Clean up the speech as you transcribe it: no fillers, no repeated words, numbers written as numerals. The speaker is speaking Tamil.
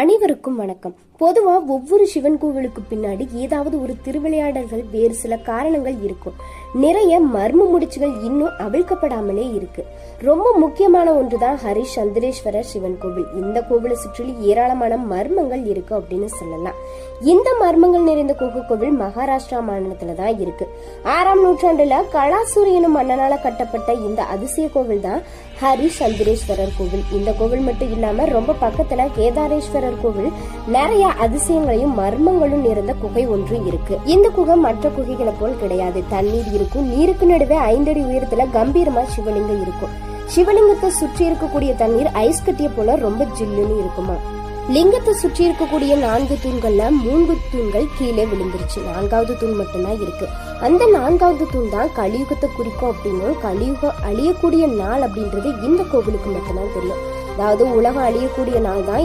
அனைவருக்கும் வணக்கம். பொதுவா ஒவ்வொரு சிவன் கோவிலுக்கு பின்னாடி ஏதாவது ஒரு திருவிளையாடல்கள், வேறு சில காரணங்கள் இருக்கும். நிறைய மர்ம முடிச்சுகள் இன்னும் அவிழ்க்கப்படாமலே இருக்கு. ரொம்ப முக்கியமான ஒன்றுதான் ஹரிச்சந்திரேஸ்வரர் சிவன் கோவில். இந்த கோவிலை சுற்றி ஏராளமான மர்மங்கள் இருக்கு அப்படின்னு சொல்லலாம். இந்த மர்மங்கள் நிறைந்த குகை கோவில் மகாராஷ்டிரா மாநிலத்துல தான் இருக்கு. 6ஆம் நூற்றாண்டுல கலாசூரி எனும் மன்னனால கட்டப்பட்ட இந்த அதிசய கோவில் தான் ஹரிச்சந்திரேஸ்வரர் கோவில். இந்த கோவில் மட்டும் இல்லாம ரொம்ப பக்கத்துல கேதாரேஸ்வரர் கோவில் நிறைய அதிசயங்களையும் மர்மங்களும் நிறைந்த குகை ஒன்று இருக்கு. இந்த குகை மற்ற குகைகளை போல் கிடையாது. தண்ணீர் இருக்கும். நீருக்கு நடுவே 5 அடி உயரத்துல கம்பீரமா சிவலிங்கம் இருக்கும். சிவலிங்கத்தை சுற்றி இருக்கக்கூடிய தண்ணீர் ஐஸ் கட்டிய போல ரொம்ப ஜில்லுன்னு இருக்குமா. லிங்கத்தை சுற்றி இருக்கக்கூடிய 4 தூண்கள்ல 3 தூண்கள் கீழே விழுந்துருச்சு. 4வது தூண் மட்டும்தான் இருக்கு. அந்த 4வது தூண் தான் கலியுகத்தை குறிக்கும் அப்படின்னும், கலியுகம் அழியக்கூடிய நாள் அப்படின்றது இந்த கோவிலுக்கு மட்டும்தான் தெரியும். அதாவது உலகம் அழியக்கூடிய நாள் தான்